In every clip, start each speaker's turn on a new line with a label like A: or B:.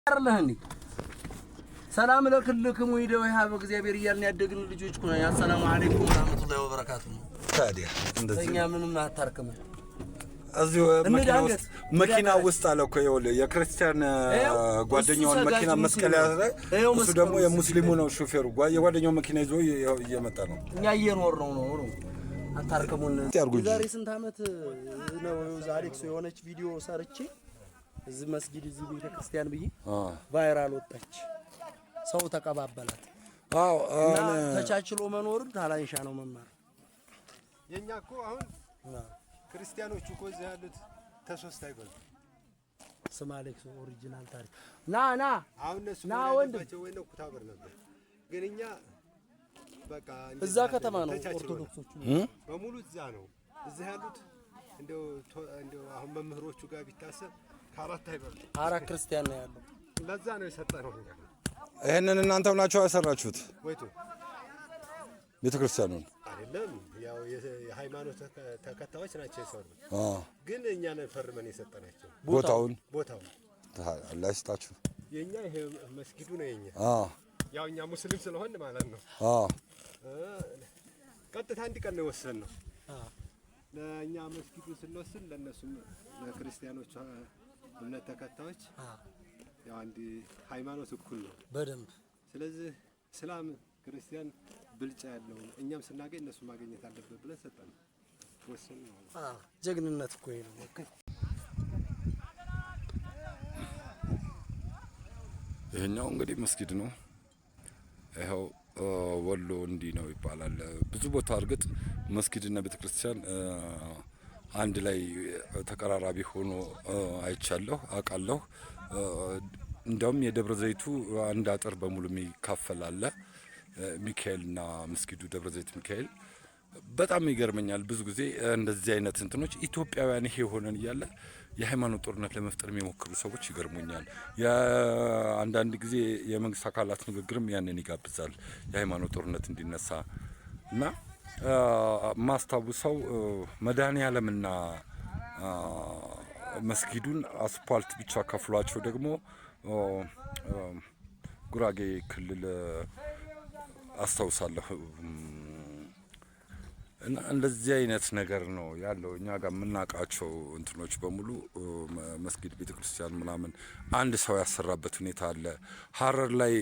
A: አርለህኒ ሰላም ለክልክሙ ይደው ያብ እግዚአብሔር ይያልን ያደግን ልጆች ኩና ሰላም አለይኩም ወራህመቱላሂ ወበረካቱሁ ታዲያ እንደኛ ምንም አታርክም
B: እዚሁ መኪና ውስጥ አለ እኮ ይኸውልህ የክርስቲያን ጓደኛውን መኪና መስቀል ያዘ እሱ ደግሞ የሙስሊሙ ነው ሹፌሩ የጓደኛው መኪና ይዞ እየመጣ ነው
A: እኛ እየኖርነው ነው አታርክሙን ዛሬ ስንት አመት ነው ዛሬ የሆነች ቪዲዮ ሰርቼ እዚህ መስጊድ እዚህ ቤተ ክርስቲያን ብዬ ቫይራል ወጣች ሰው ተቀባበላት አዎ ተቻችሎ መኖርን ታላንሻ ነው መማር
B: የኛ እኮ አሁን ክርስቲያኖቹ እኮ እዚህ ያሉት ተሶስት አይበሉ
A: ስማሌክስ ኦሪጂናል ታሪክ ና
B: አሁን እነሱ ወንድባቸው ወይ ነው ኩታበር ነበር ግን እኛ በቃ
A: እዛ ከተማ ነው ኦርቶዶክሶቹ
B: በሙሉ እዛ ነው እዚህ ያሉት እንደው አሁን መምህሮቹ ጋር ቢታሰብ ካራት አይበሉ
A: አራት ክርስቲያን ነው ያለው
B: ለዛ ነው የሰጠነው ይሄንን እናንተው ናችሁ ያሰራችሁት ወይቱ ቤተክርስቲያኑን አይደለም ያው የሃይማኖት ተከታዮች ናቸው የሰሩት ግን እኛ ነን ፈርመን የሰጠናቸው ቦታውን አላህ ይስጣችሁ የኛ ይሄ መስጊዱ ነው የኛ ያው እኛ ሙስሊም ስለሆነ ማለት ነው ቀጥታ አንድ ቀን ነው ወሰነው ለኛ መስጊዱ ስለወሰን ለነሱም ለክርስቲያኖች እምነት ተከታዮች ያው አንድ ሃይማኖት እኩል ነው
A: በደንብ
B: ስለዚህ እስላም ክርስቲያን ብልጫ ያለው እኛም ስናገኝ እነሱ ማግኘት አለበት ብለን ሰጠን ወሰን ነው
A: ጀግንነት እኮ ነው
C: ይሄኛው እንግዲህ መስጊድ ነው ይሄው ወሎ እንዲህ ነው ይባላል ብዙ ቦታ እርግጥ መስጊድና ቤተክርስቲያን አንድ ላይ ተቀራራቢ ሆኖ አይቻለሁ አቃለሁ እንደውም የደብረ ዘይቱ አንድ አጥር በሙሉ የሚካፈል አለ ሚካኤልና መስጊዱ ደብረ ዘይት ሚካኤል በጣም ይገርመኛል ብዙ ጊዜ እንደዚህ አይነት እንትኖች ኢትዮጵያውያን ይሄ ሆነን ይያለ የሃይማኖት ጦርነት ለመፍጠር የሚሞክሩ ሰዎች ይገርሙኛል አንዳንድ ጊዜ የመንግስት አካላት ንግግርም ያንን ይጋብዛል የሃይማኖት ጦርነት እንዲነሳ እና ማስታውሰው መድኃኔዓለምና መስጊዱን አስፓልት ብቻ ከፍሏቸው ደግሞ ጉራጌ ክልል አስተውሳለሁ እና እንደዚህ አይነት ነገር ነው ያለው እኛ ጋር የምናቃቸው እንትኖች በሙሉ መስጊድ ቤተክርስቲያን ምናምን አንድ ሰው ያሰራበት ሁኔታ አለ ሐረር ላይ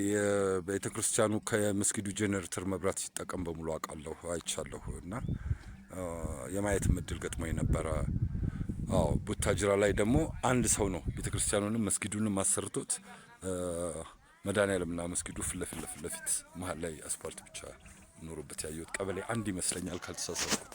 C: ቤተክርስቲያኑ ከመስጊዱ ጄኔሬተር መብራት ሲጠቀም በሙሉ አቃለሁ አይቻለሁ እና የማየት ምድል ገጥሞኝ ነበር ቡታጅራ ላይ ደግሞ አንድ ሰው ነው ቤተክርስቲያኑንም መስጊዱንም አሰርቶት መድኃኔዓለምና መስጊዱ ፍለፊት መሃል ላይ አስፓልት ብቻ ኖሮበት ያየሁት ቀበሌ አንድ ይመስለኛል ካልተሳሳትኩ